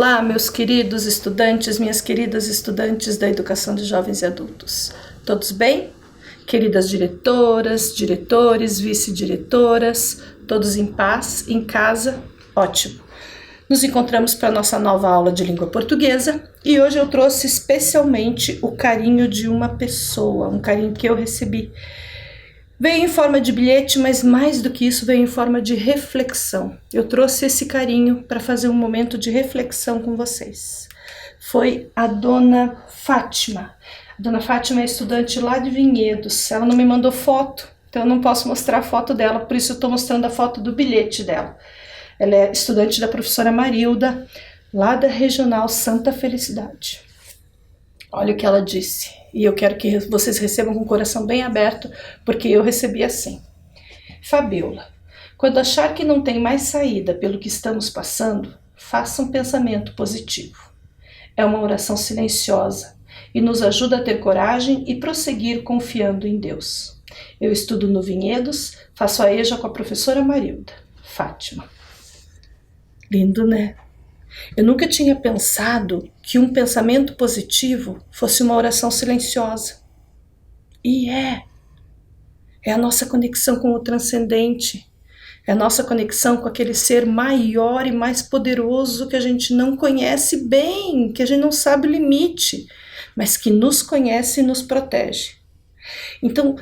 Olá, meus queridos estudantes, minhas queridas estudantes da educação de jovens e adultos. Todos bem? Queridas diretoras, diretores, vice-diretoras, todos em paz, em casa? Ótimo! Nos encontramos para a nossa nova aula de língua portuguesa e hoje eu trouxe especialmente o carinho de uma pessoa, um carinho que eu recebi. Veio em forma de bilhete, mas mais do que isso, veio em forma de reflexão. Eu trouxe esse carinho para fazer um momento de reflexão com vocês. Foi a Dona Fátima. A Dona Fátima é estudante lá de Vinhedos. Ela não me mandou foto, então eu não posso mostrar a foto dela, por isso eu estou mostrando a foto do bilhete dela. Ela é estudante da professora Marilda, lá da Regional Santa Felicidade. Olha o que ela disse, e eu quero que vocês recebam com o coração bem aberto, porque eu recebi assim. Fabiola, quando achar que não tem mais saída pelo que estamos passando, faça um pensamento positivo. É uma oração silenciosa e nos ajuda a ter coragem e prosseguir confiando em Deus. Eu estudo no Vinhedos, faço a EJA com a professora Marilda. Fátima. Lindo, né? Eu nunca tinha pensado que um pensamento positivo fosse uma oração silenciosa. E é a nossa conexão com o transcendente, é a nossa conexão com aquele ser maior e mais poderoso que a gente não conhece bem, que a gente não sabe o limite, mas que nos conhece e nos protege. Então,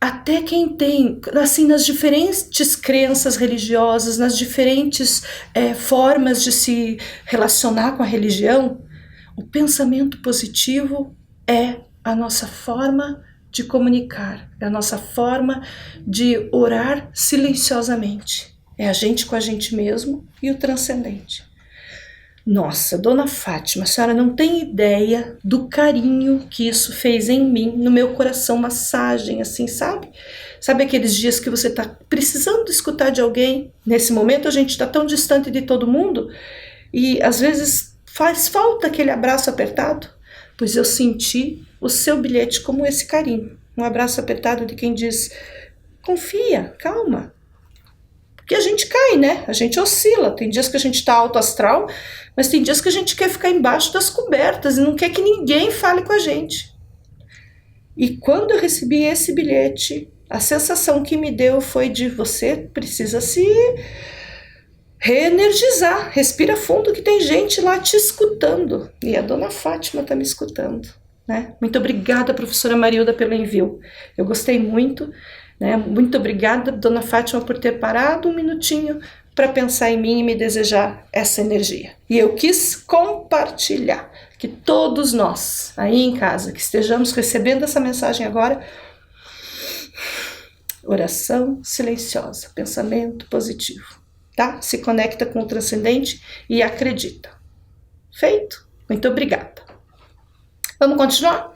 até quem tem, assim, nas diferentes crenças religiosas, nas diferentes formas de se relacionar com a religião, o pensamento positivo é a nossa forma de comunicar, é a nossa forma de orar silenciosamente. É a gente com a gente mesmo e o transcendente. Nossa, Dona Fátima, a senhora não tem ideia do carinho que isso fez em mim, no meu coração, massagem, assim, sabe? Sabe aqueles dias que você está precisando escutar de alguém? Nesse momento a gente está tão distante de todo mundo e às vezes faz falta aquele abraço apertado. Pois eu senti o seu bilhete como esse carinho, um abraço apertado de quem diz, confia, calma. Porque a gente cai, né? A gente oscila. Tem dias que a gente está alto astral, mas tem dias que a gente quer ficar embaixo das cobertas e não quer que ninguém fale com a gente. E quando eu recebi esse bilhete, a sensação que me deu foi de você precisa se reenergizar. Respira fundo que tem gente lá te escutando. E a Dona Fátima está me escutando, né? Muito obrigada, professora Marilda, pelo envio. Eu gostei muito. Muito obrigada, Dona Fátima, por ter parado um minutinho para pensar em mim e me desejar essa energia. E eu quis compartilhar, que todos nós, aí em casa, que estejamos recebendo essa mensagem agora, oração silenciosa, pensamento positivo, tá? Se conecta com o transcendente e acredita. Feito? Muito obrigada. Vamos continuar?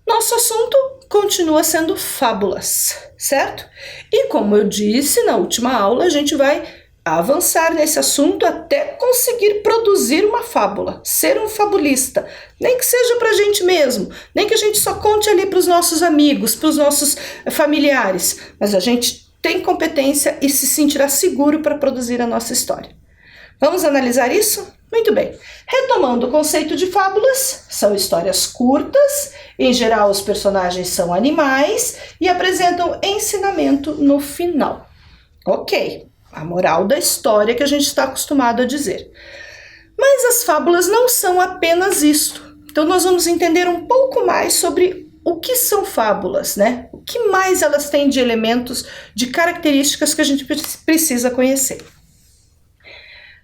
Nosso assunto continua sendo fábulas, certo? E como eu disse na última aula, a gente vai avançar nesse assunto até conseguir produzir uma fábula, ser um fabulista, nem que seja para a gente mesmo, nem que a gente só conte ali para os nossos amigos, para os nossos familiares, mas a gente tem competência e se sentirá seguro para produzir a nossa história. Vamos analisar isso? Muito bem. Retomando o conceito de fábulas, são histórias curtas, em geral os personagens são animais e apresentam ensinamento no final. Ok, a moral da história que a gente está acostumado a dizer. Mas as fábulas não são apenas isto. Então nós vamos entender um pouco mais sobre o que são fábulas, né? O que mais elas têm de elementos, de características que a gente precisa conhecer.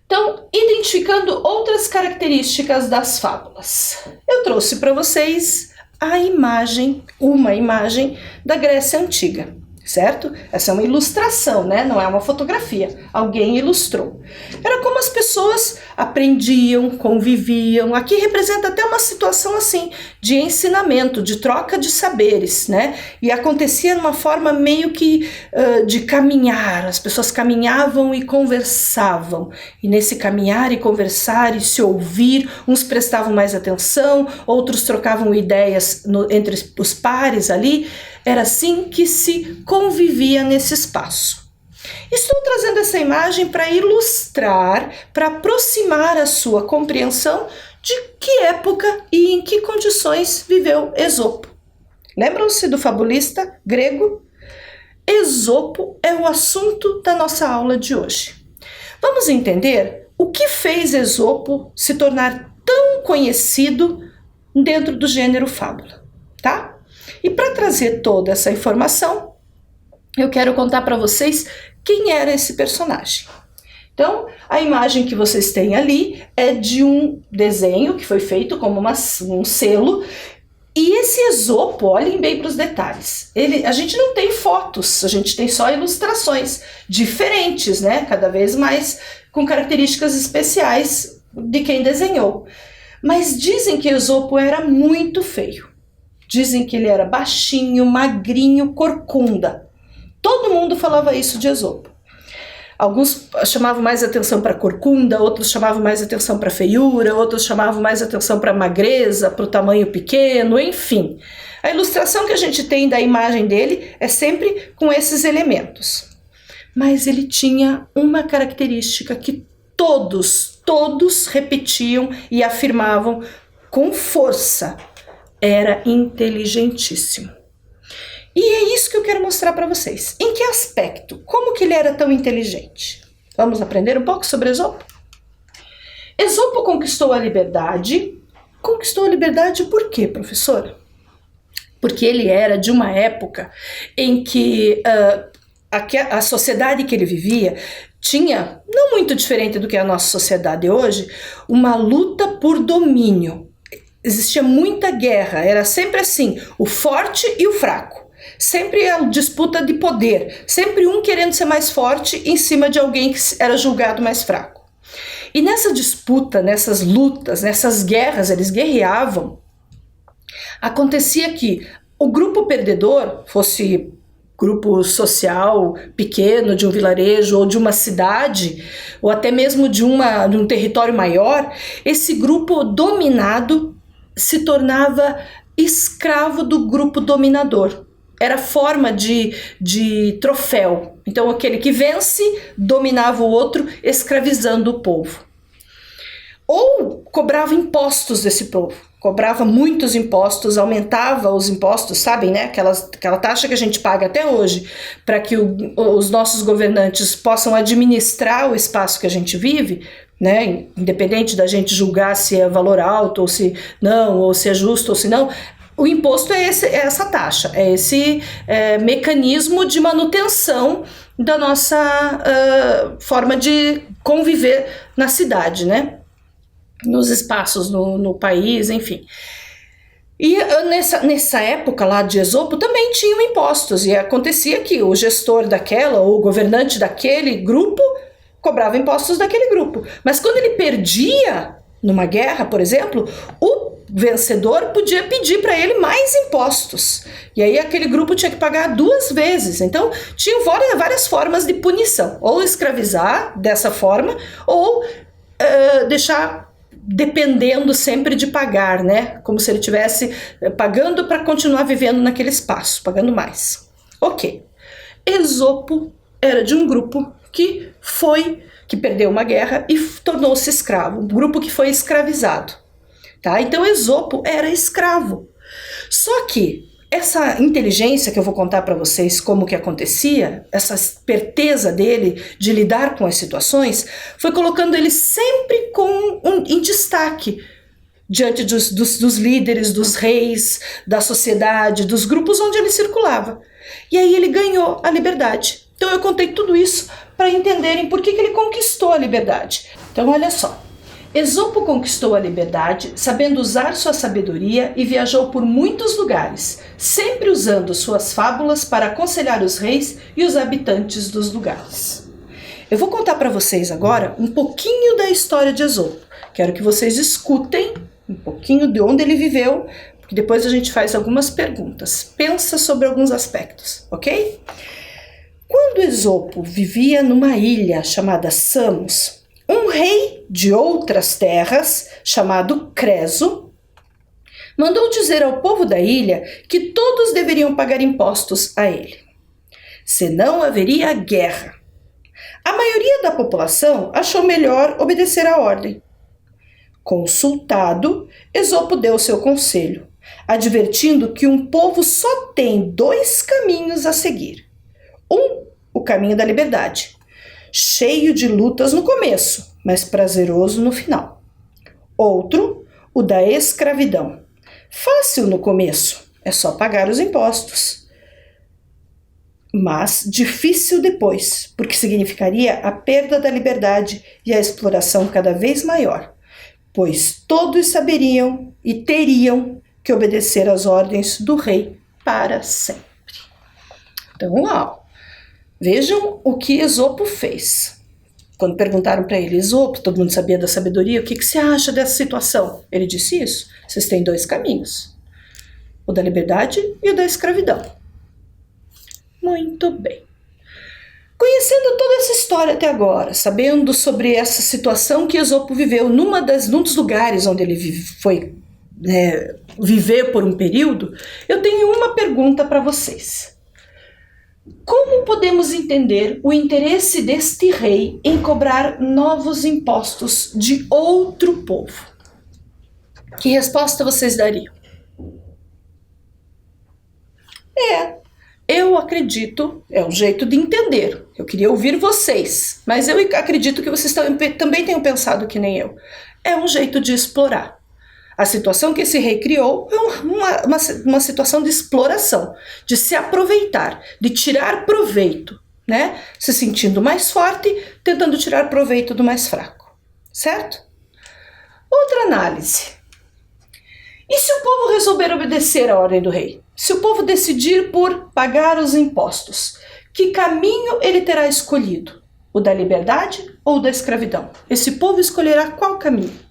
Então, identificando outras características das fábulas, eu trouxe para vocês uma imagem da Grécia Antiga, certo? Essa é uma ilustração, né? Não é uma fotografia, alguém ilustrou. Era como as pessoas aprendiam, conviviam. Aqui representa até uma situação assim, de ensinamento, de troca de saberes, né? E acontecia numa forma meio que de caminhar, as pessoas caminhavam e conversavam. E nesse caminhar e conversar e se ouvir, uns prestavam mais atenção, outros trocavam ideias entre os pares ali. Era assim que se convivia nesse espaço. Estou trazendo essa imagem para ilustrar, para aproximar a sua compreensão de que época e em que condições viveu Esopo. Lembram-se do fabulista grego? Esopo é o assunto da nossa aula de hoje. Vamos entender o que fez Esopo se tornar tão conhecido dentro do gênero fábula, tá? E para trazer toda essa informação, eu quero contar para vocês quem era esse personagem. Então, a imagem que vocês têm ali é de um desenho que foi feito como um selo. E esse Esopo, olhem bem para os detalhes, a gente não tem fotos, a gente tem só ilustrações diferentes, né? Cada vez mais com características especiais de quem desenhou. Mas dizem que Esopo era muito feio. Dizem que ele era baixinho, magrinho, corcunda. Todo mundo falava isso de Esopo. Alguns chamavam mais atenção para a corcunda, outros chamavam mais atenção para a feiura, outros chamavam mais atenção para a magreza, para o tamanho pequeno, enfim. A ilustração que a gente tem da imagem dele é sempre com esses elementos. Mas ele tinha uma característica que todos repetiam e afirmavam com força. Era inteligentíssimo. E é isso que eu quero mostrar para vocês. Em que aspecto? Como que ele era tão inteligente? Vamos aprender um pouco sobre Esopo? Esopo conquistou a liberdade. Conquistou a liberdade por quê, professora? Porque ele era de uma época em que a sociedade que ele vivia tinha, não muito diferente do que a nossa sociedade hoje, uma luta por domínio. Existia muita guerra, era sempre assim, o forte e o fraco. Sempre a disputa de poder, sempre um querendo ser mais forte em cima de alguém que era julgado mais fraco. E nessa disputa, nessas lutas, nessas guerras, eles guerreavam, acontecia que o grupo perdedor, fosse grupo social pequeno, de um vilarejo ou de uma cidade, ou até mesmo de um território maior, esse grupo dominado se tornava escravo do grupo dominador. Era forma de troféu. Então, aquele que vence dominava o outro, escravizando o povo. Ou cobrava impostos desse povo. Cobrava muitos impostos, aumentava os impostos, sabem, né? Aquela taxa que a gente paga até hoje para que os nossos governantes possam administrar o espaço que a gente vive, né? Independente da gente julgar se é valor alto ou se não, ou se é justo ou se não. O imposto é essa taxa, é esse mecanismo de manutenção da nossa forma de conviver na cidade, né? Nos espaços, no país, enfim. E nessa época lá de Esopo também tinham impostos, e acontecia que o gestor daquela, ou o governante daquele grupo, cobrava impostos daquele grupo. Mas quando ele perdia numa guerra, por exemplo, o vencedor podia pedir para ele mais impostos. E aí aquele grupo tinha que pagar 2 vezes. Então, tinham várias formas de punição. Ou escravizar dessa forma, ou deixar dependendo sempre de pagar, né? Como se ele estivesse pagando para continuar vivendo naquele espaço, pagando mais. Ok. Esopo era de um grupo que perdeu uma guerra e tornou-se escravo. Um grupo que foi escravizado. Tá? Então Esopo era escravo. Só que essa inteligência que eu vou contar para vocês como que acontecia, essa esperteza dele de lidar com as situações, foi colocando ele sempre em destaque diante dos líderes, dos reis, da sociedade, dos grupos onde ele circulava. E aí ele ganhou a liberdade. Então eu contei tudo isso para entenderem por que ele conquistou a liberdade. Então olha só. Esopo conquistou a liberdade sabendo usar sua sabedoria e viajou por muitos lugares, sempre usando suas fábulas para aconselhar os reis e os habitantes dos lugares. Eu vou contar para vocês agora um pouquinho da história de Esopo. Quero que vocês escutem um pouquinho de onde ele viveu, porque depois a gente faz algumas perguntas. Pensa sobre alguns aspectos, ok? Quando Esopo vivia numa ilha chamada Samos, um rei de outras terras, chamado Creso, mandou dizer ao povo da ilha que todos deveriam pagar impostos a ele. Senão haveria guerra. A maioria da população achou melhor obedecer à ordem. Consultado, Esopo deu seu conselho, advertindo que um povo só tem 2 caminhos a seguir. O caminho da liberdade, cheio de lutas no começo, mas prazeroso no final. Outro, o da escravidão, fácil no começo, é só pagar os impostos, mas difícil depois, porque significaria a perda da liberdade e a exploração cada vez maior, pois todos saberiam e teriam que obedecer às ordens do rei para sempre. Então, uau! Vejam o que Esopo fez. Quando perguntaram para ele, Esopo, todo mundo sabia da sabedoria, o que você acha dessa situação? Ele disse isso, vocês têm 2 caminhos, o da liberdade e o da escravidão. Muito bem. Conhecendo toda essa história até agora, sabendo sobre essa situação que Esopo viveu num dos lugares onde ele foi viver por um período, eu tenho uma pergunta para vocês. Como podemos entender o interesse deste rei em cobrar novos impostos de outro povo? Que resposta vocês dariam? Eu acredito, é um jeito de entender. Eu queria ouvir vocês, mas eu acredito que vocês também tenham pensado que nem eu. É um jeito de explorar. A situação que esse rei criou é uma situação de exploração, de se aproveitar, de tirar proveito, né? Se sentindo mais forte, tentando tirar proveito do mais fraco, certo? Outra análise. E se o povo resolver obedecer à ordem do rei? Se o povo decidir por pagar os impostos, que caminho ele terá escolhido? O da liberdade ou o da escravidão? Esse povo escolherá qual caminho?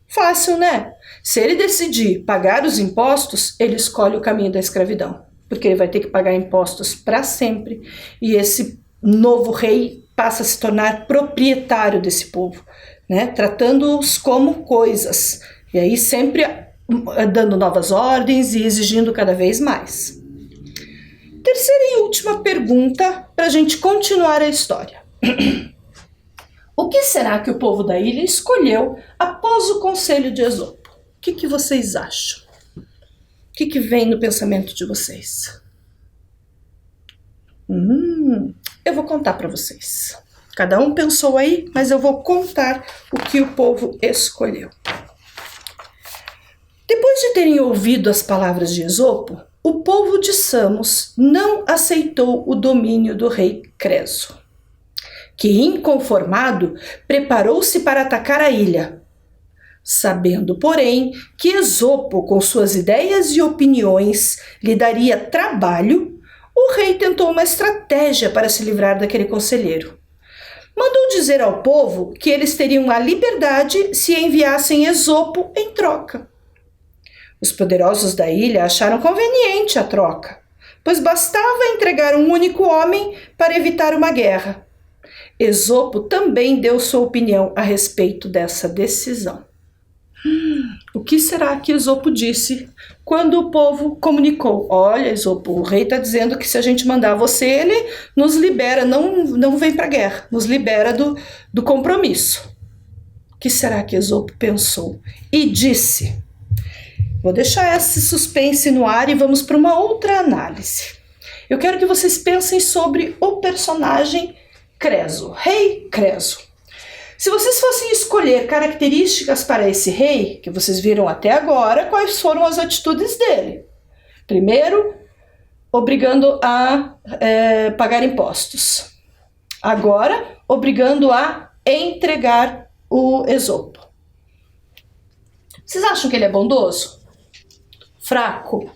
Fácil, né? Se ele decidir pagar os impostos, ele escolhe o caminho da escravidão, porque ele vai ter que pagar impostos para sempre, e esse novo rei passa a se tornar proprietário desse povo, né? Tratando-os como coisas, e aí sempre dando novas ordens e exigindo cada vez mais. Terceira e última pergunta para a gente continuar a história. O que será que o povo da ilha escolheu após o conselho de Esopo? O que vocês acham? O que vem no pensamento de vocês? Eu vou contar para vocês. Cada um pensou aí, mas eu vou contar o que o povo escolheu. Depois de terem ouvido as palavras de Esopo, o povo de Samos não aceitou o domínio do rei Creso, que, inconformado, preparou-se para atacar a ilha. Sabendo, porém, que Esopo, com suas ideias e opiniões, lhe daria trabalho, o rei tentou uma estratégia para se livrar daquele conselheiro. Mandou dizer ao povo que eles teriam a liberdade se enviassem Esopo em troca. Os poderosos da ilha acharam conveniente a troca, pois bastava entregar um único homem para evitar uma guerra. Esopo também deu sua opinião a respeito dessa decisão. O que será que Esopo disse quando o povo comunicou? Olha, Esopo, o rei está dizendo que se a gente mandar você, ele nos libera, não vem para a guerra, nos libera do compromisso. O que será que Esopo pensou? E disse... Vou deixar esse suspense no ar e vamos para uma outra análise. Eu quero que vocês pensem sobre o personagem Creso, rei Creso. Se vocês fossem escolher características para esse rei, que vocês viram até agora, quais foram as atitudes dele? Primeiro, obrigando a pagar impostos. Agora, obrigando a entregar o Esopo. Vocês acham que ele é bondoso? Fraco?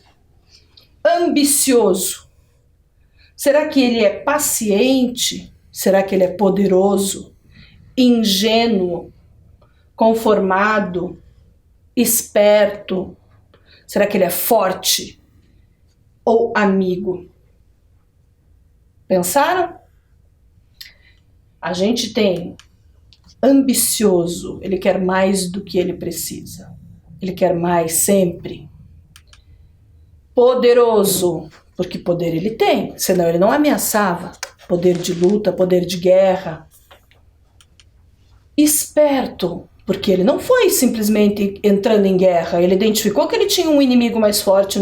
Ambicioso? Será que ele é paciente? Será que ele é poderoso? Ingênuo? Conformado? Esperto? Será que ele é forte? Ou amigo? Pensaram? A gente tem ambicioso, ele quer mais do que ele precisa. Ele quer mais sempre. Poderoso, porque poder ele tem, senão ele não ameaçava. poder de luta, poder de guerra. Esperto, porque ele não foi simplesmente entrando em guerra, ele identificou que ele tinha um inimigo mais forte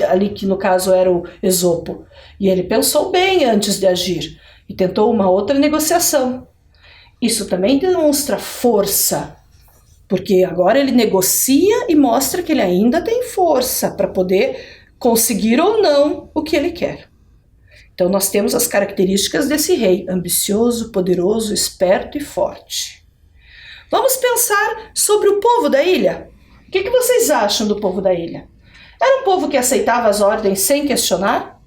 ali, que no caso era o Esopo, e ele pensou bem antes de agir, e tentou uma outra negociação. Isso também demonstra força, porque agora ele negocia e mostra que ele ainda tem força para poder conseguir ou não o que ele quer. Então nós temos as características desse rei, ambicioso, poderoso, esperto e forte. Vamos pensar sobre o povo da ilha. O que vocês acham do povo da ilha? Era um povo que aceitava as ordens sem questionar?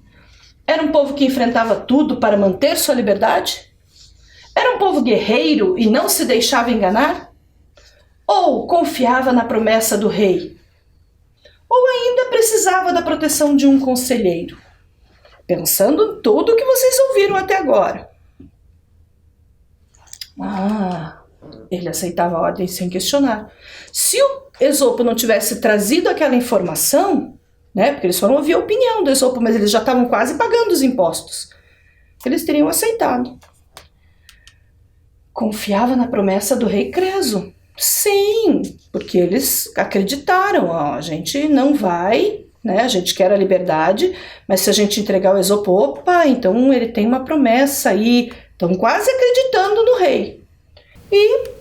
Era um povo que enfrentava tudo para manter sua liberdade? Era um povo guerreiro e não se deixava enganar? Ou confiava na promessa do rei? Ou ainda precisava da proteção de um conselheiro? Pensando em tudo o que vocês ouviram até agora. Ele aceitava a ordem sem questionar. Se o Esopo não tivesse trazido aquela informação, né, porque eles foram ouvir a opinião do Esopo, mas eles já estavam quase pagando os impostos, eles teriam aceitado. Confiava na promessa do rei Creso. Sim, porque eles acreditaram, a gente não vai, né, a gente quer a liberdade, mas se a gente entregar o Esopo, opa, então ele tem uma promessa aí, estão quase acreditando no rei. E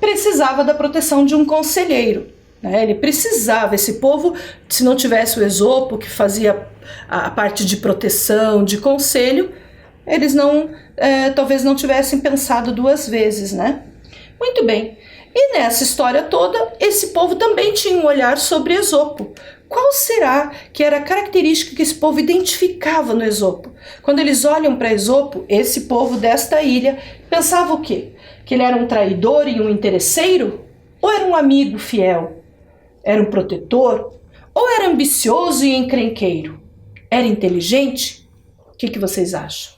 precisava da proteção de um conselheiro, né? Ele precisava, esse povo, se não tivesse o Esopo, que fazia a parte de proteção, de conselho, eles talvez não tivessem pensado duas vezes, né? Muito bem. E nessa história toda, esse povo também tinha um olhar sobre Esopo. Qual será que era a característica que esse povo identificava no Esopo? Quando eles olham para Esopo, esse povo desta ilha, pensava o quê? Que ele era um traidor e um interesseiro? Ou era um amigo fiel? Era um protetor? Ou era ambicioso e encrenqueiro? Era inteligente? O que vocês acham?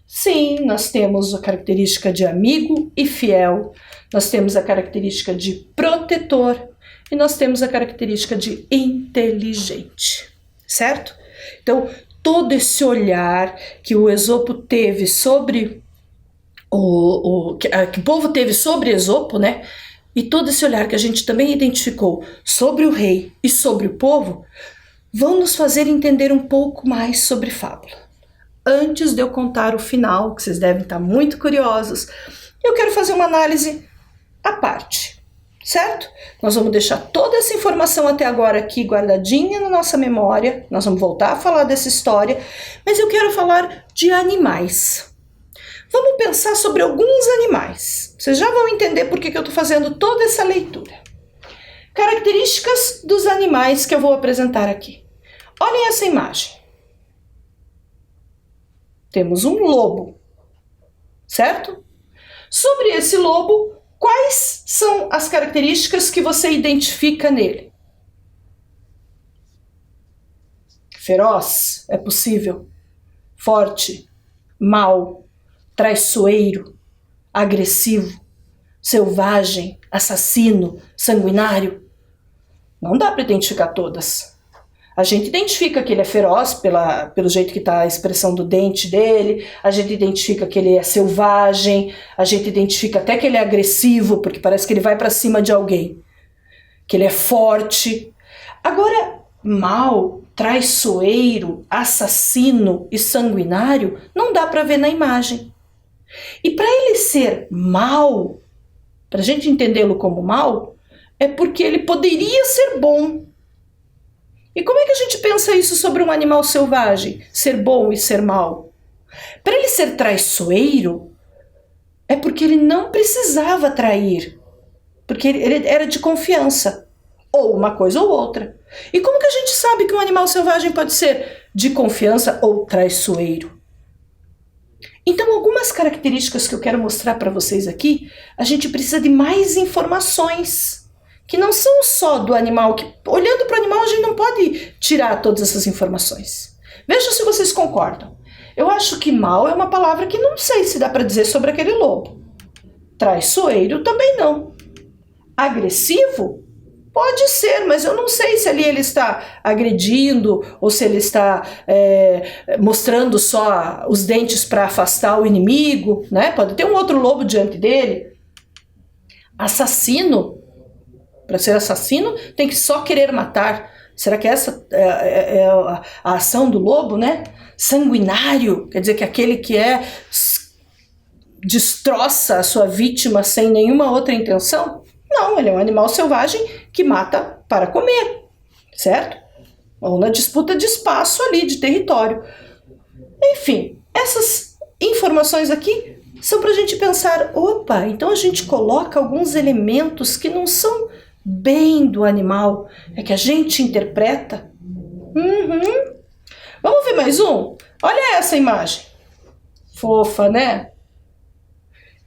Sim, nós temos a característica de amigo e fiel, nós temos a característica de protetor e nós temos a característica de inteligente, certo? Então, todo esse olhar que o Esopo teve sobre que o povo teve sobre Esopo, né? E todo esse olhar que a gente também identificou sobre o rei e sobre o povo, vão nos fazer entender um pouco mais sobre fábula. Antes de eu contar o final, que vocês devem estar muito curiosos, eu quero fazer uma análise à parte, certo? Nós vamos deixar toda essa informação até agora aqui guardadinha na nossa memória, nós vamos voltar a falar dessa história, mas eu quero falar de animais. Vamos pensar sobre alguns animais. Vocês já vão entender por que eu estou fazendo toda essa leitura. Características dos animais que eu vou apresentar aqui. Olhem essa imagem. Temos um lobo, certo? Sobre esse lobo, quais são as características que você identifica nele? Feroz, é possível. Forte, mau, traiçoeiro, agressivo, selvagem, assassino, sanguinário. Não dá para identificar todas. A gente identifica que ele é feroz pelo jeito que está a expressão do dente dele, a gente identifica que ele é selvagem, a gente identifica até que ele é agressivo, porque parece que ele vai para cima de alguém, que ele é forte. Agora, mau, traiçoeiro, assassino e sanguinário, não dá para ver na imagem. E para ele ser mau, para a gente entendê-lo como mau, é porque ele poderia ser bom. E como é que a gente pensa isso sobre um animal selvagem, ser bom e ser mau? Para ele ser traiçoeiro, é porque ele não precisava trair, porque ele era de confiança, ou uma coisa ou outra. E como que a gente sabe que um animal selvagem pode ser de confiança ou traiçoeiro? Então, algumas características que eu quero mostrar para vocês aqui, a gente precisa de mais informações, que não são só do animal, que olhando para o animal a gente não pode tirar todas essas informações. Vejam se vocês concordam. Eu acho que mau é uma palavra que não sei se dá para dizer sobre aquele lobo. Traiçoeiro também não. Agressivo? Pode ser, mas eu não sei se ali ele está agredindo ou se ele está mostrando só os dentes para afastar o inimigo, né? Pode ter um outro lobo diante dele. Assassino, para ser assassino, tem que só querer matar. Será que essa é a ação do lobo, né? Sanguinário, quer dizer que aquele que destroça a sua vítima sem nenhuma outra intenção? Não, ele é um animal selvagem que mata para comer, certo? Ou na disputa de espaço ali, de território. Enfim, essas informações aqui são para a gente pensar, opa, então a gente coloca alguns elementos que não são bem do animal, é que a gente interpreta. Vamos ver mais um? Olha essa imagem. Fofa, né?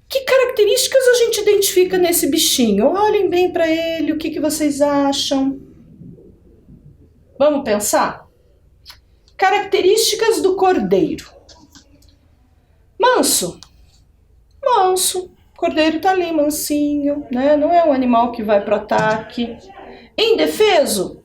Que características a gente identifica nesse bichinho? Olhem bem para ele, o que vocês acham? Vamos pensar? Características do cordeiro. Manso. Manso. O cordeiro tá ali, mansinho, né? Não é um animal que vai pro ataque. Indefeso?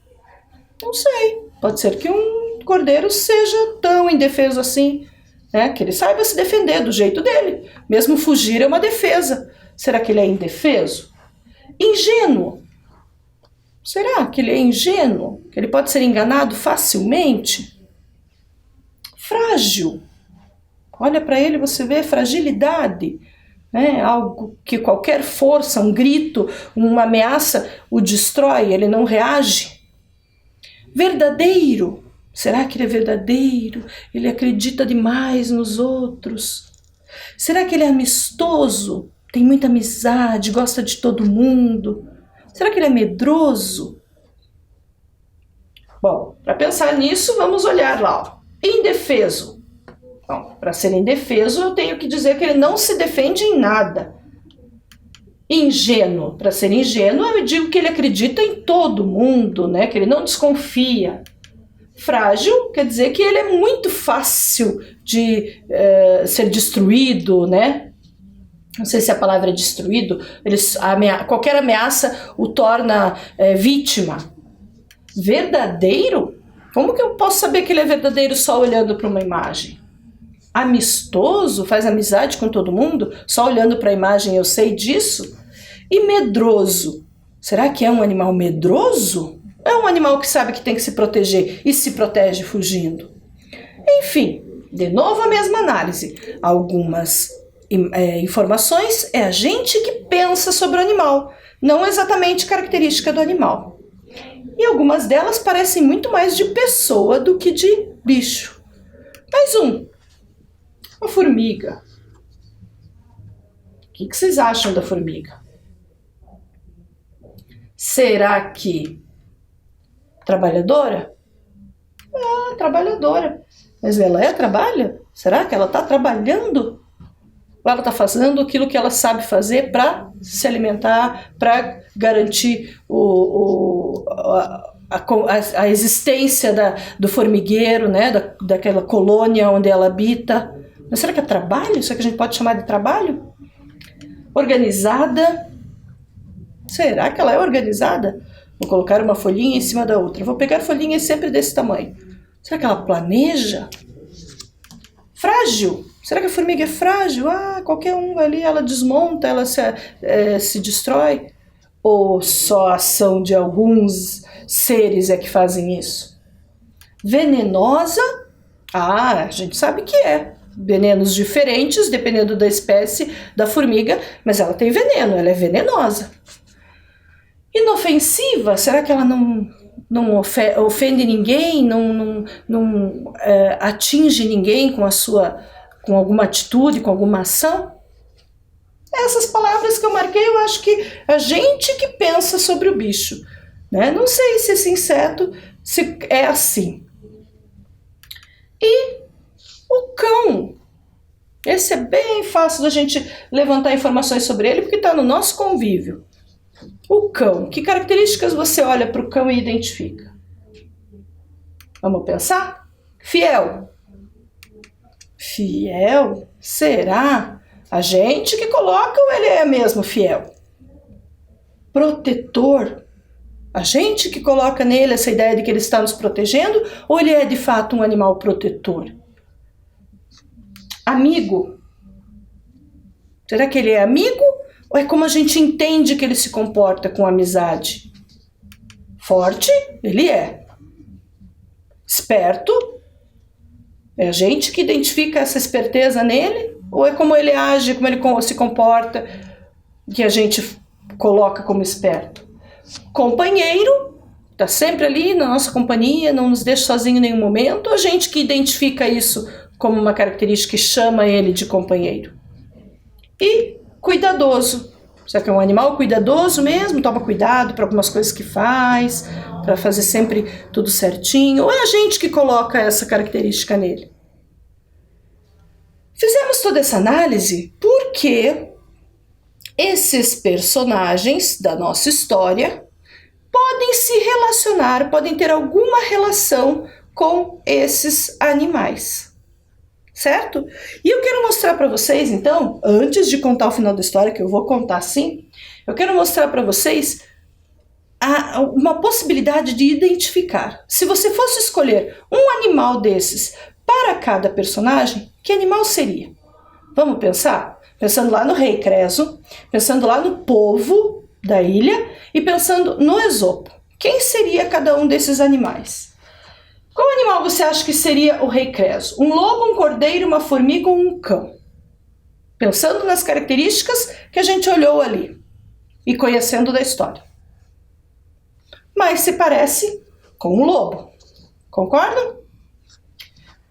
Não sei. Pode ser que um cordeiro seja tão indefeso assim, né? Que ele saiba se defender do jeito dele. Mesmo fugir é uma defesa. Será que ele é indefeso? Ingênuo. Será que ele é ingênuo? Que ele pode ser enganado facilmente? Frágil. Olha para ele, você vê fragilidade. Né? Algo que qualquer força, um grito, uma ameaça o destrói, ele não reage. Verdadeiro. Será que ele é verdadeiro? Ele acredita demais nos outros? Será que ele é amistoso? Tem muita amizade, gosta de todo mundo? Será que ele é medroso? Bom, para pensar nisso, vamos olhar lá. Ó. Indefeso. Bom, para ser indefeso, eu tenho que dizer que ele não se defende em nada. Ingênuo. Para ser ingênuo, eu digo que ele acredita em todo mundo, né? Que ele não desconfia. Frágil quer dizer que ele é muito fácil de ser destruído, né? Não sei se a palavra é destruído. Qualquer ameaça o torna vítima. Verdadeiro? Como que eu posso saber que ele é verdadeiro só olhando para uma imagem? Amistoso? Faz amizade com todo mundo? Só olhando para a imagem eu sei disso? E medroso? Será que é um animal medroso? É um animal que sabe que tem que se proteger e se protege fugindo. Enfim, de novo a mesma análise. Algumas informações é a gente que pensa sobre o animal, não exatamente característica do animal. E algumas delas parecem muito mais de pessoa do que de bicho. Mais um. A formiga. O que vocês acham da formiga? Será que trabalhadora? Trabalhadora. Mas ela trabalha? Será que ela está trabalhando? Ou ela está fazendo aquilo que ela sabe fazer para se alimentar, para garantir a existência do formigueiro, né? daquela colônia onde ela habita? Mas será que é trabalho? Será que a gente pode chamar de trabalho? Organizada. Será que ela é organizada? Vou colocar uma folhinha em cima da outra. Vou pegar folhinhas sempre desse tamanho. Será que ela planeja? Frágil. Será que a formiga é frágil? Qualquer um ali, ela desmonta, ela se destrói? Ou só a ação de alguns seres é que fazem isso? Venenosa? A gente sabe que é. Venenos diferentes, dependendo da espécie da formiga, mas ela tem veneno, ela é venenosa. Inofensiva? Será que ela não ofende ninguém, não atinge ninguém com alguma atitude, com alguma ação? Essas palavras que eu marquei, eu acho que a gente que pensa sobre o bicho, né? Não sei se esse inseto é assim. E o cão. Esse é bem fácil da gente levantar informações sobre ele, porque está no nosso convívio. O cão. Que características você olha para o cão e identifica? Vamos pensar? Fiel. Fiel? Será? A gente que coloca ou ele é mesmo fiel? Protetor. A gente que coloca nele essa ideia de que ele está nos protegendo, ou ele é de fato um animal protetor? Amigo. Será que ele é amigo? Ou é como a gente entende que ele se comporta com amizade? Forte, ele é. Esperto, é a gente que identifica essa esperteza nele? Ou é como ele age, como ele se comporta, que a gente coloca como esperto? Companheiro, está sempre ali na nossa companhia, não nos deixa sozinho em nenhum momento, ou a gente que identifica isso como uma característica e chama ele de companheiro? E cuidadoso. Será que é um animal cuidadoso mesmo? Toma cuidado para algumas coisas que faz, para fazer sempre tudo certinho? Ou é a gente que coloca essa característica nele? Fizemos toda essa análise porque esses personagens da nossa história podem se relacionar, podem ter alguma relação com esses animais. Certo? E eu quero mostrar para vocês, então, antes de contar o final da história, que eu vou contar sim, eu quero mostrar para vocês uma possibilidade de identificar. Se você fosse escolher um animal desses para cada personagem, que animal seria? Vamos pensar? Pensando lá no rei Creso, pensando lá no povo da ilha e pensando no Esopo. Quem seria cada um desses animais? Qual animal você acha que seria o rei Creso? Um lobo, um cordeiro, uma formiga ou um cão? Pensando nas características que a gente olhou ali e conhecendo da história. Mas se parece com um lobo. Concordam?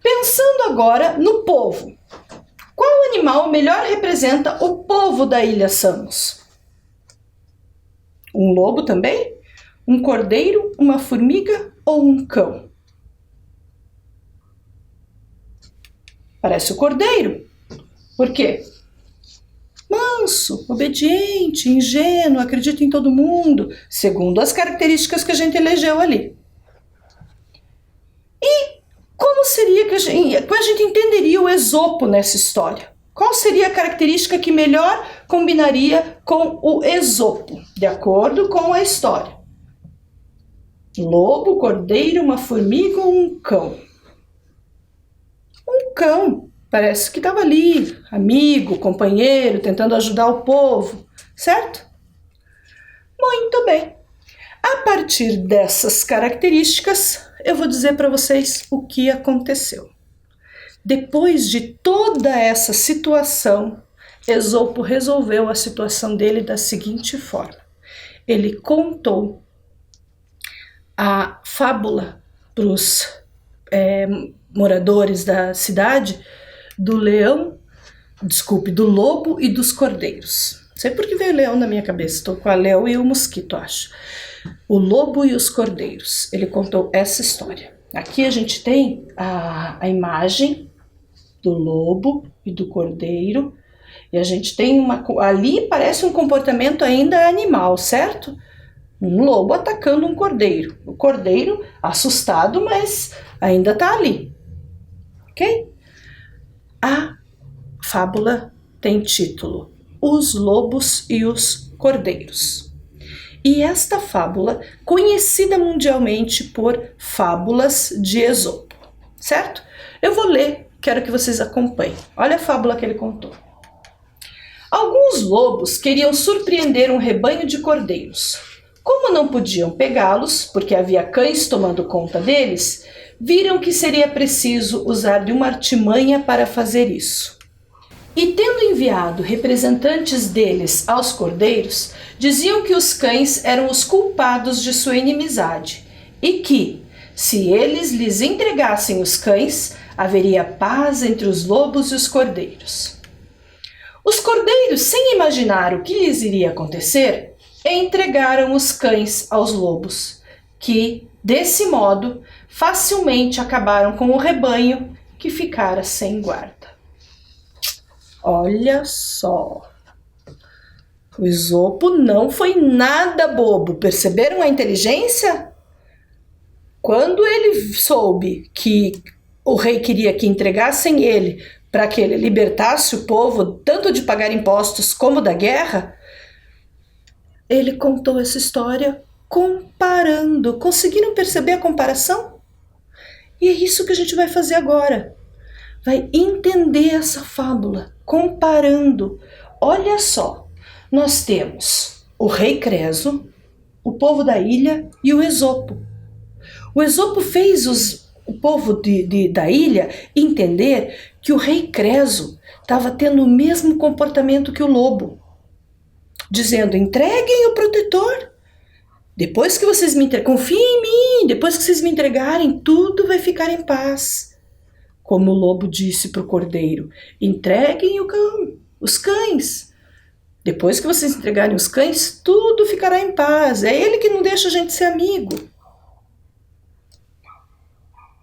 Pensando agora no povo. Qual animal melhor representa o povo da Ilha Samos? Um lobo também? Um cordeiro, uma formiga ou um cão? Parece o cordeiro. Por quê? Manso, obediente, ingênuo, acredita em todo mundo, segundo as características que a gente elegeu ali. E como seria que a gente entenderia o Esopo nessa história? Qual seria a característica que melhor combinaria com o Esopo, de acordo com a história? Lobo, cordeiro, uma formiga ou um cão? Um cão, parece que estava ali, amigo, companheiro, tentando ajudar o povo, certo? Muito bem. A partir dessas características, eu vou dizer para vocês o que aconteceu. Depois de toda essa situação, Esopo resolveu a situação dele da seguinte forma. Ele contou a fábula para os moradores da cidade do lobo e dos cordeiros. Não sei por que veio o leão na minha cabeça, estou com a leão e o mosquito, acho. O lobo e os cordeiros. Ele contou essa história. Aqui a gente tem a imagem do lobo e do cordeiro, e a gente tem ali parece um comportamento ainda animal, certo? Um lobo atacando um cordeiro. O cordeiro assustado, mas ainda está ali. Ok? A fábula tem título Os Lobos e os Cordeiros. E esta fábula, conhecida mundialmente por Fábulas de Esopo, certo? Eu vou ler, quero que vocês acompanhem. Olha a fábula que ele contou. Alguns lobos queriam surpreender um rebanho de cordeiros. Como não podiam pegá-los, porque havia cães tomando conta deles, viram que seria preciso usar de uma artimanha para fazer isso. E tendo enviado representantes deles aos cordeiros, diziam que os cães eram os culpados de sua inimizade e que, se eles lhes entregassem os cães, haveria paz entre os lobos e os cordeiros. Os cordeiros, sem imaginar o que lhes iria acontecer, entregaram os cães aos lobos, que, desse modo, facilmente acabaram com o rebanho que ficara sem guarda. Olha só, o Esopo não foi nada bobo, perceberam a inteligência? Quando ele soube que o rei queria que entregassem ele para que ele libertasse o povo tanto de pagar impostos como da guerra, ele contou essa história comparando. Conseguiram perceber a comparação? E é isso que a gente vai fazer agora. Vai entender essa fábula, comparando. Olha só, nós temos o rei Creso, o povo da ilha e o Esopo. O Esopo fez o povo da ilha entender que o rei Creso estava tendo o mesmo comportamento que o lobo, dizendo: entreguem o protetor, depois que vocês me entregarem, confiem em mim, depois que vocês me entregarem, tudo vai ficar em paz. Como o lobo disse para o cordeiro: entreguem os cães. Depois que vocês entregarem os cães, tudo ficará em paz. É ele que não deixa a gente ser amigo.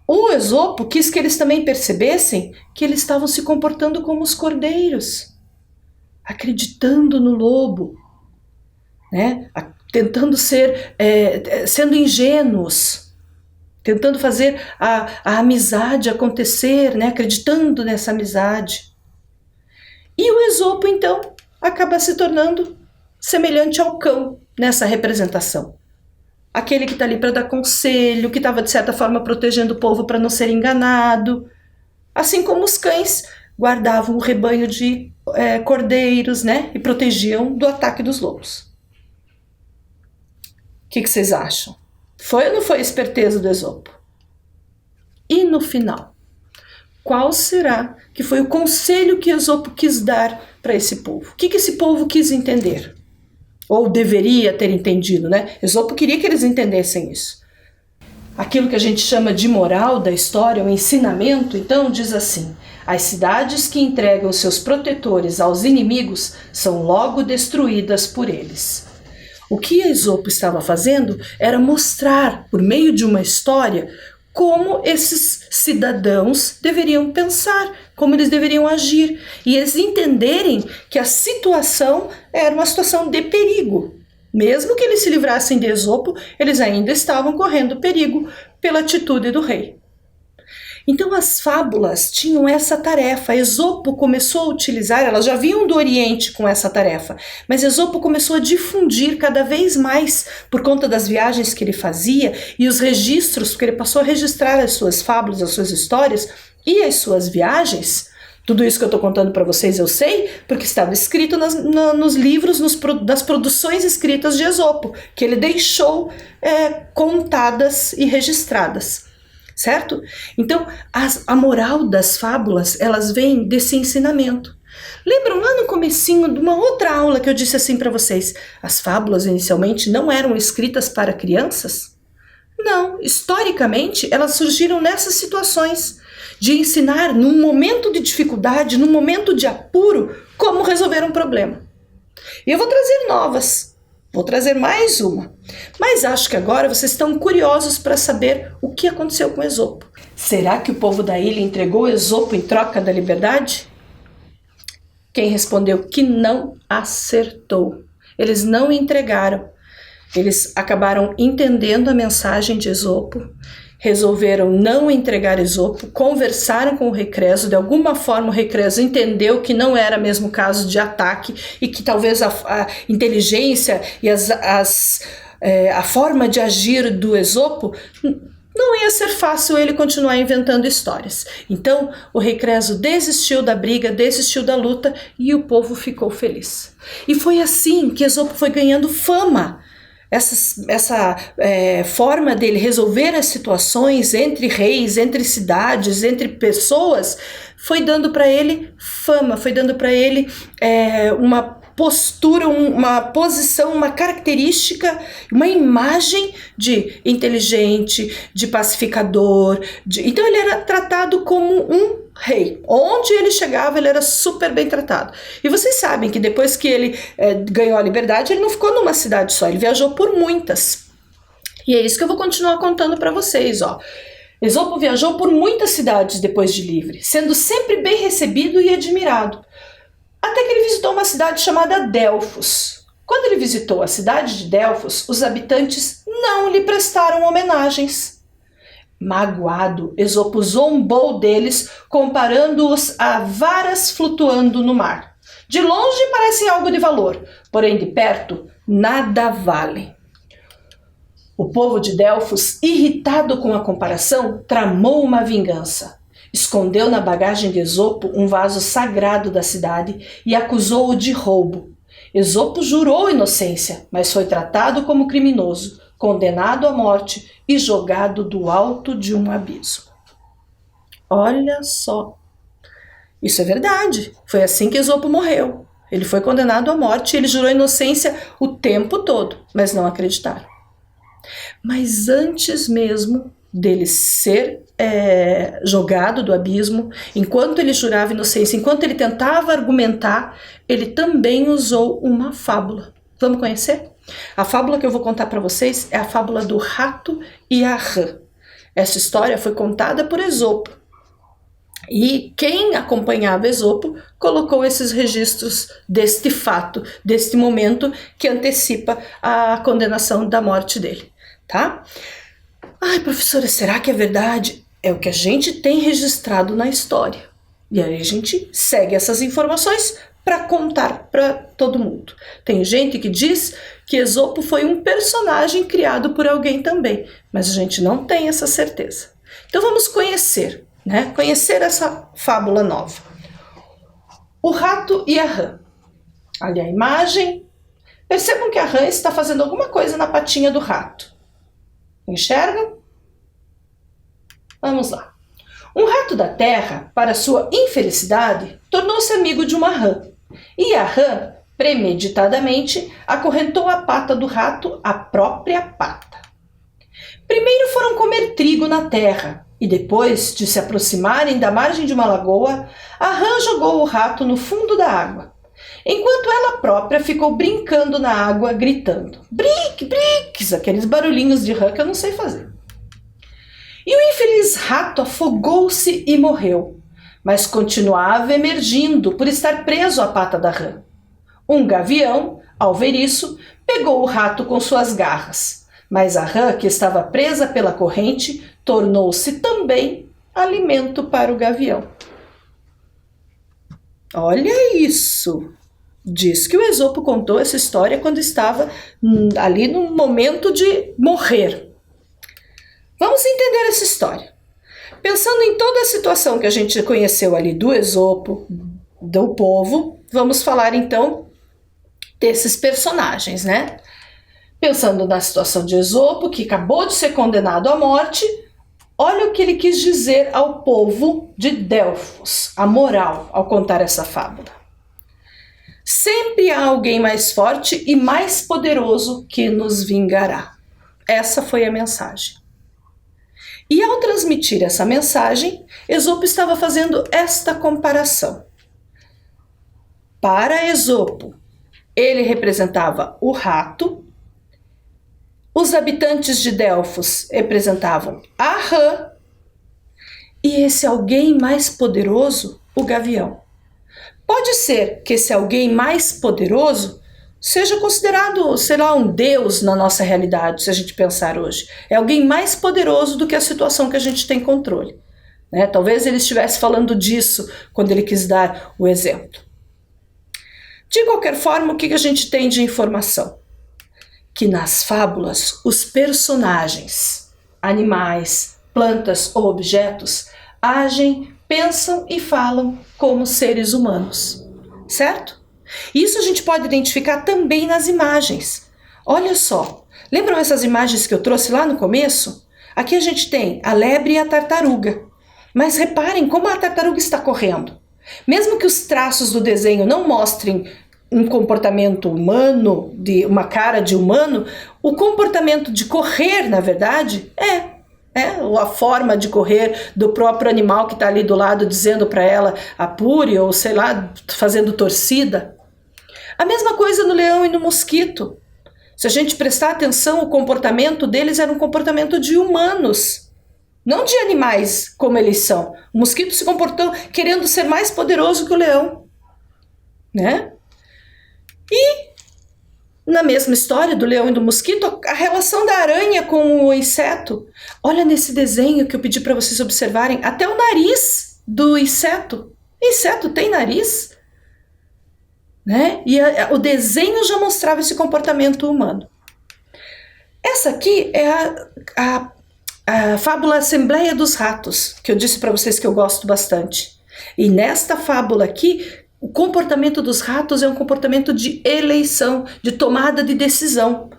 O Esopo quis que eles também percebessem que eles estavam se comportando como os cordeiros, acreditando no lobo, né? Tentando sendo ingênuos, tentando fazer a amizade acontecer, né? Acreditando nessa amizade. E o Esopo, então, acaba se tornando semelhante ao cão nessa representação. Aquele que está ali para dar conselho, que estava de certa forma protegendo o povo para não ser enganado. Assim como os cães guardavam o rebanho de cordeiros, né? E protegiam do ataque dos lobos. O que vocês acham? Foi ou não foi a esperteza do Esopo? E no final, qual será que foi o conselho que Esopo quis dar para esse povo? O que esse povo quis entender? Ou deveria ter entendido, né? Esopo queria que eles entendessem isso. Aquilo que a gente chama de moral da história, o ensinamento, então, diz assim: as cidades que entregam seus protetores aos inimigos são logo destruídas por eles. O que Esopo estava fazendo era mostrar, por meio de uma história, como esses cidadãos deveriam pensar, como eles deveriam agir, e eles entenderem que a situação era uma situação de perigo. Mesmo que eles se livrassem de Esopo, eles ainda estavam correndo perigo pela atitude do rei. Então as fábulas tinham essa tarefa. Esopo começou a utilizar, elas já vinham do Oriente com essa tarefa, mas Esopo começou a difundir cada vez mais por conta das viagens que ele fazia e os registros, porque ele passou a registrar as suas fábulas, as suas histórias e as suas viagens. Tudo isso que eu estou contando para vocês eu sei porque estava escrito nos livros, nas produções escritas de Esopo, que ele deixou contadas e registradas. Certo? Então, a moral das fábulas, elas vêm desse ensinamento. Lembram lá no comecinho de uma outra aula que eu disse assim para vocês? As fábulas inicialmente não eram escritas para crianças? Não, historicamente elas surgiram nessas situações de ensinar num momento de dificuldade, num momento de apuro, como resolver um problema. E eu vou trazer novas. Vou trazer mais uma, mas acho que agora vocês estão curiosos para saber o que aconteceu com Esopo. Será que o povo da ilha entregou Esopo em troca da liberdade? Quem respondeu que não acertou. Eles não entregaram. Eles acabaram entendendo a mensagem de Esopo, resolveram não entregar Esopo, conversaram com o rei Creso, de alguma forma o rei Creso entendeu que não era mesmo caso de ataque e que talvez a inteligência e a forma de agir do Esopo não ia ser fácil ele continuar inventando histórias. Então o rei Creso desistiu da briga, desistiu da luta e o povo ficou feliz. E foi assim que Esopo foi ganhando fama. Essa forma dele resolver as situações entre reis, entre cidades, entre pessoas, foi dando para ele fama, foi dando para ele uma postura, uma posição, uma característica, uma imagem de inteligente, de pacificador. Então ele era tratado como um rei. Onde ele chegava, ele era super bem tratado. E vocês sabem que depois que ele ganhou a liberdade, ele não ficou numa cidade só, ele viajou por muitas. E é isso que eu vou continuar contando para vocês, ó. Esopo viajou por muitas cidades depois de livre, sendo sempre bem recebido e admirado. Até que ele visitou uma cidade chamada Delfos. Quando ele visitou a cidade de Delfos, os habitantes não lhe prestaram homenagens. Magoado, Esopo zombou deles, comparando-os a varas flutuando no mar. De longe parecem algo de valor, porém de perto nada valem. O povo de Delfos, irritado com a comparação, tramou uma vingança. Escondeu na bagagem de Esopo um vaso sagrado da cidade e acusou-o de roubo. Esopo jurou inocência, mas foi tratado como criminoso, condenado à morte e jogado do alto de um abismo. Olha só. Isso é verdade. Foi assim que Esopo morreu. Ele foi condenado à morte e ele jurou inocência o tempo todo, mas não acreditaram. Mas antes mesmo dele ser jogado do abismo, enquanto ele jurava inocência, enquanto ele tentava argumentar, ele também usou uma fábula. Vamos conhecer? A fábula que eu vou contar para vocês é a fábula do rato e a rã. Essa história foi contada por Esopo. E quem acompanhava Esopo colocou esses registros deste fato, deste momento que antecipa a condenação da morte dele, tá? Ai, professora, será que é verdade? É o que a gente tem registrado na história. E aí a gente segue essas informações para contar para todo mundo. Tem gente que diz que Esopo foi um personagem criado por alguém também, mas a gente não tem essa certeza. Então vamos conhecer, né? Conhecer essa fábula nova. O rato e a rã. Ali a imagem. Percebam que a rã está fazendo alguma coisa na patinha do rato. Enxergam? Vamos lá. Um rato da terra, para sua infelicidade, tornou-se amigo de uma rã. E a rã, premeditadamente, acorrentou a pata do rato à própria pata. Primeiro foram comer trigo na terra, e depois de se aproximarem da margem de uma lagoa, a rã jogou o rato no fundo da água, enquanto ela própria ficou brincando na água, gritando "brinque, brinques", aqueles barulhinhos de rã que eu não sei fazer. E o infeliz rato afogou-se e morreu, mas continuava emergindo por estar preso à pata da rã. Um gavião, ao ver isso, pegou o rato com suas garras, mas a rã, que estava presa pela corrente, tornou-se também alimento para o gavião. Olha isso! Diz que o Esopo contou essa história quando estava ali no momento de morrer. Vamos entender essa história. Pensando em toda a situação que a gente conheceu ali do Esopo, do povo, vamos falar então desses personagens, né? Pensando na situação de Esopo, que acabou de ser condenado à morte, olha o que ele quis dizer ao povo de Delfos, a moral, ao contar essa fábula. Sempre há alguém mais forte e mais poderoso que nos vingará. Essa foi a mensagem. E ao transmitir essa mensagem, Esopo estava fazendo esta comparação. Para Esopo, ele representava o rato, os habitantes de Delfos representavam a rã e esse alguém mais poderoso, o gavião. Pode ser que esse alguém mais poderoso seja considerado, sei lá, um deus na nossa realidade, se a gente pensar hoje. É alguém mais poderoso do que a situação que a gente tem controle, né? Talvez ele estivesse falando disso quando ele quis dar o exemplo. De qualquer forma, o que a gente tem de informação? Que nas fábulas, os personagens, animais, plantas ou objetos, agem, pensam e falam como seres humanos, certo? Isso a gente pode identificar também nas imagens. Olha só, lembram essas imagens que eu trouxe lá no começo? Aqui a gente tem a lebre e a tartaruga. Mas reparem como a tartaruga está correndo. Mesmo que os traços do desenho não mostrem um comportamento humano, de uma cara de humano, o comportamento de correr, na verdade, a forma de correr do próprio animal que está ali do lado dizendo para ela apure ou sei lá, fazendo torcida. A mesma coisa no leão e no mosquito. Se a gente prestar atenção, o comportamento deles era um comportamento de humanos, não de animais como eles são. O mosquito se comportou querendo ser mais poderoso que o leão, né? E na mesma história do leão e do mosquito, a relação da aranha com o inseto. Olha nesse desenho que eu pedi para vocês observarem, até o nariz do inseto. Inseto tem nariz? Né? E o desenho já mostrava esse comportamento humano. Essa aqui é a fábula Assembleia dos Ratos, que eu disse para vocês que eu gosto bastante. E nesta fábula aqui, o comportamento dos ratos é um comportamento de eleição, de tomada de decisão.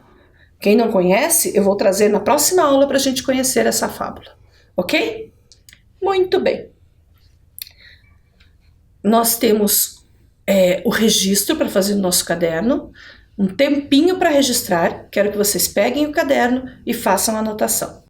Quem não conhece, eu vou trazer na próxima aula para a gente conhecer essa fábula, ok? Muito bem. Nós temos o registro para fazer no nosso caderno, um tempinho para registrar. Quero que vocês peguem o caderno e façam a anotação.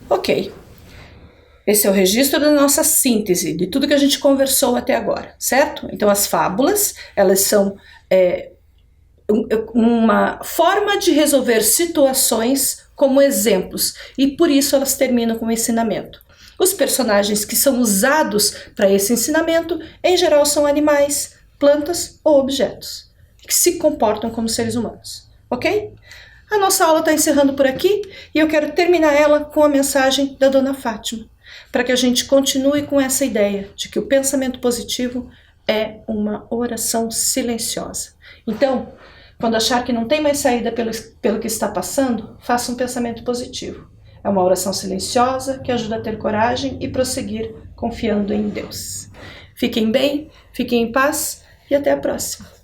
Ok, esse é o registro da nossa síntese, de tudo que a gente conversou até agora, certo? Então as fábulas, elas são uma forma de resolver situações como exemplos, e por isso elas terminam com o ensinamento. Os personagens que são usados para esse ensinamento, em geral, são animais, plantas ou objetos, que se comportam como seres humanos, ok? A nossa aula está encerrando por aqui e eu quero terminar ela com a mensagem da Dona Fátima, para que a gente continue com essa ideia de que o pensamento positivo é uma oração silenciosa. Então, quando achar que não tem mais saída pelo que está passando, faça um pensamento positivo. É uma oração silenciosa que ajuda a ter coragem e prosseguir confiando em Deus. Fiquem bem, fiquem em paz e até a próxima.